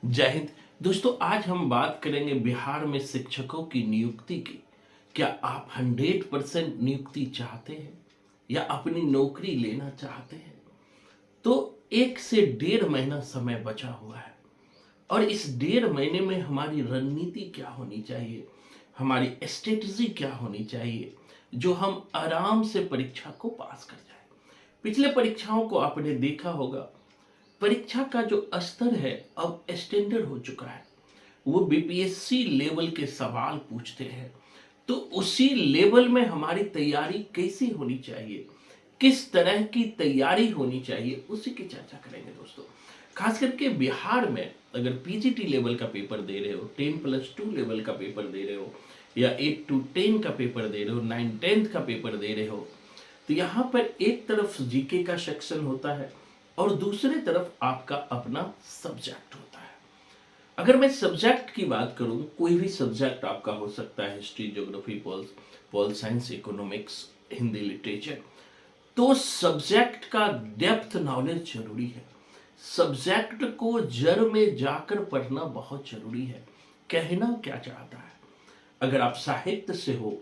जय हिंद। दोस्तों, आज हम बात करेंगे बिहार में शिक्षकों की नियुक्ति की। क्या आप 100% नियुक्ति चाहते हैं या अपनी नौकरी लेना चाहते हैं? तो 1 से 1.5 महीना समय बचा हुआ है और इस 1.5 महीने में हमारी रणनीति क्या होनी चाहिए, हमारी स्ट्रेटजी क्या होनी चाहिए, जो हम आराम से परीक्षा को पास कर जाए। पिछले परीक्षाओं को आपने देखा होगा, परीक्षा का जो स्तर है अब स्टैंडर्ड हो चुका है। वो बीपीएससी लेवल के सवाल पूछते हैं। तो उसी लेवल में हमारी तैयारी कैसी होनी चाहिए, किस तरह की तैयारी होनी चाहिए, उसी की चर्चा करेंगे दोस्तों। खास करके बिहार में अगर पीजीटी लेवल का पेपर दे रहे हो, 10+2 लेवल का पेपर दे रहे हो, या 8 to 10 का पेपर दे रहे हो, 9 10th का पेपर दे रहे हो, तो यहाँ पर एक तरफ जीके का सेक्शन होता है और दूसरी तरफ आपका अपना सब्जेक्ट होता है। अगर मैं सब्जेक्ट की बात करूं, कोई भी सब्जेक्ट आपका हो सकता है, history, geography, pol science, economics, Hindi literature. तो सब्जेक्ट का डेप्थ नॉलेज जरूरी है। सब्जेक्ट को जड़ में जाकर पढ़ना बहुत जरूरी है। कहना क्या चाहता है? अगर आप साहित्य से हो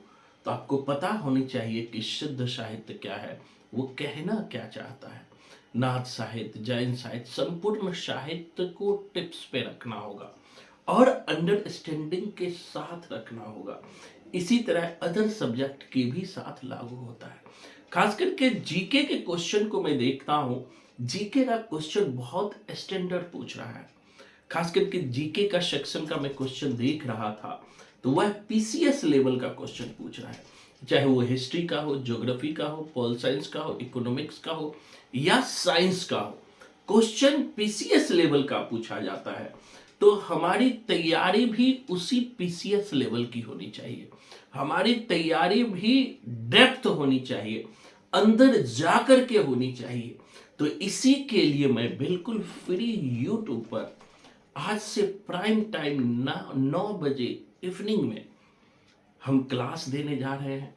तो आपको पता होनी चाहिए कि शुद्ध साहित्य क्या है, वो कहना क्या चाहता है। नाथ साहित्य, जैन साहित्य, संपूर्ण साहित्य को टिप्स पे रखना होगा और अंडरस्टैंडिंग के साथ रखना होगा। इसी तरह अदर सब्जेक्ट के भी साथ लागू होता है। खास करके जीके के क्वेश्चन को मैं देखता हूं, जीके का क्वेश्चन बहुत स्टैंडर्ड पूछ रहा है। खास करके जीके का सेक्शन का मैं क्वेश्चन देख रहा था, तो वह पीसीएस लेवल का क्वेश्चन पूछ रहा है। चाहे वो हिस्ट्री का हो, ज्योग्राफी का हो, पॉल साइंस का हो, इकोनॉमिक्स का हो या साइंस का हो, क्वेश्चन पीसीएस लेवल का पूछा जाता है। तो हमारी तैयारी भी उसी पीसीएस लेवल की होनी चाहिए। हमारी तैयारी भी डेप्थ होनी चाहिए, अंदर जाकर के होनी चाहिए। तो इसी के लिए मैं बिल्कुल फ्री यूट्यूब पर आज से प्राइम टाइम 9 बजे इवनिंग में हम क्लास देने जा रहे हैं।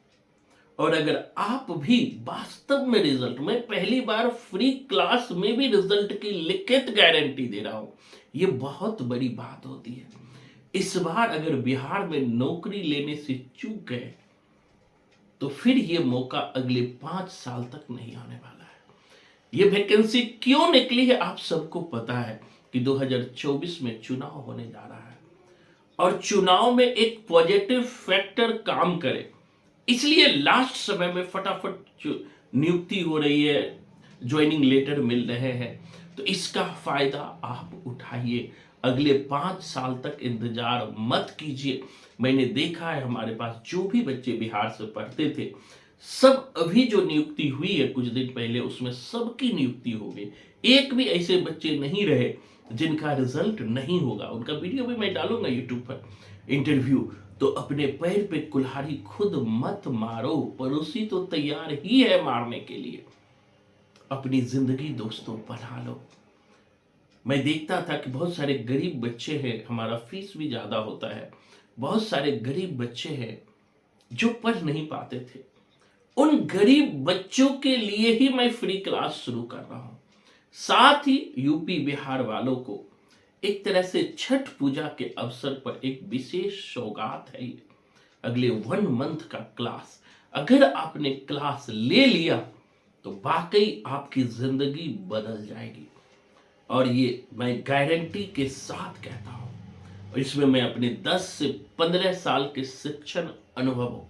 और अगर आप भी वास्तव में रिजल्ट, मैं पहली बार फ्री क्लास में भी रिजल्ट की लिखित गारंटी दे रहा हूं, ये बहुत बड़ी बात होती है। इस बार अगर बिहार में नौकरी लेने से चूक गए तो फिर ये मौका अगले 5 साल तक नहीं आने वाला है। ये वैकेंसी क्यों निकली है आप सबको पता है कि 2024 में चुनाव होने जा रहा है और चुनाव में एक पॉजिटिव फैक्टर काम करे, इसलिए लास्ट समय में फटाफट नियुक्ति हो रही है, ज्वाइनिंग लेटर मिल रहे हैं। तो इसका फायदा आप उठाइए। अगले 5 साल तक इंतजार मत कीजिए। मैंने देखा है हमारे पास जो भी बच्चे बिहार से पढ़ते थे, सब अभी जो नियुक्ति हुई है कुछ दिन पहले, उसमें सबकी नियुक्ति हो गई। एक भी ऐसे बच्चे नहीं रहे जिनका रिजल्ट नहीं होगा। उनका वीडियो भी मैं डालूंगा यूट्यूब पर, इंटरव्यू। तो अपने पैर पे कुल्हाड़ी खुद मत मारो, पड़ोसी तो तैयार ही है मारने के लिए। अपनी जिंदगी दोस्तों बना लो। मैं देखता था कि बहुत सारे गरीब बच्चे हैं, हमारा फीस भी ज्यादा होता है, बहुत सारे गरीब बच्चे हैं जो पढ़ नहीं पाते थे। उन गरीब बच्चों के लिए ही मैं फ्री क्लास शुरू कर रहा हूं। साथ ही यूपी बिहार वालों को एक तरह से छठ पूजा के अवसर पर एक विशेष सौगात है ये। अगले 1 मंथ का क्लास, अगर आपने क्लास ले लिया तो वाकई आपकी जिंदगी बदल जाएगी। और ये मैं गारंटी के साथ कहता हूं। और इसमें मैं अपने 10 से 15 साल के शिक्षण अनुभव,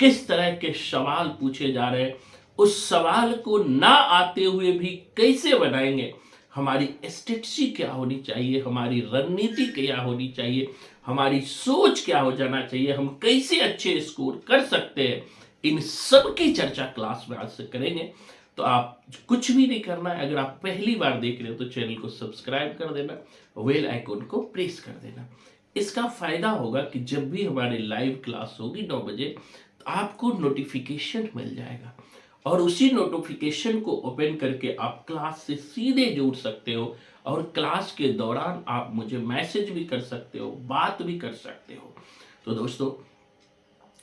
किस तरह के सवाल पूछे जा रहे हैं, उस सवाल को ना आते हुए भी कैसे बनाएंगे, हमारी स्ट्रेटजी क्या होनी चाहिए, हमारी रणनीति क्या होनी चाहिए, हमारी सोच क्या हो जाना चाहिए, हम कैसे अच्छे स्कोर कर सकते हैं, इन सब की चर्चा क्लास में आज से करेंगे। तो आप कुछ भी नहीं करना है। अगर आप पहली बार देख रहे हो तो चैनल को सब्सक्राइब कर देना, बेल आइकन को प्रेस कर देना। इसका फायदा होगा कि जब भी हमारी लाइव क्लास होगी 9 बजे, तो आपको नोटिफिकेशन मिल जाएगा और उसी नोटिफिकेशन को ओपन करके आप क्लास से सीधे जुड़ सकते हो। और क्लास के दौरान आप मुझे मैसेज भी कर सकते हो, बात भी कर सकते हो। तो दोस्तों,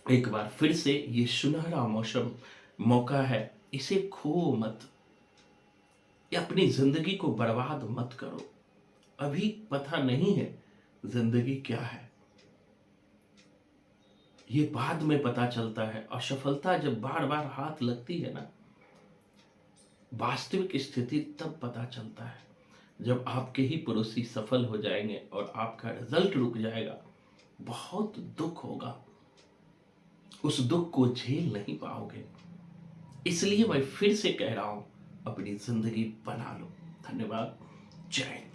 एक बार फिर से ये सुनहरा मौका है, इसे खो मत या अपनी जिंदगी को बर्बाद मत करो। अभी पता नहीं है जिंदगी क्या है, ये बाद में पता चलता है। असफलता जब बार बार हाथ लगती है ना, वास्तविक स्थिति तब पता चलता है जब आपके ही पड़ोसी सफल हो जाएंगे और आपका रिजल्ट रुक जाएगा। बहुत दुख होगा, उस दुख को झेल नहीं पाओगे। इसलिए मैं फिर से कह रहा हूं, अपनी जिंदगी बना लो। धन्यवाद। जय हिंद।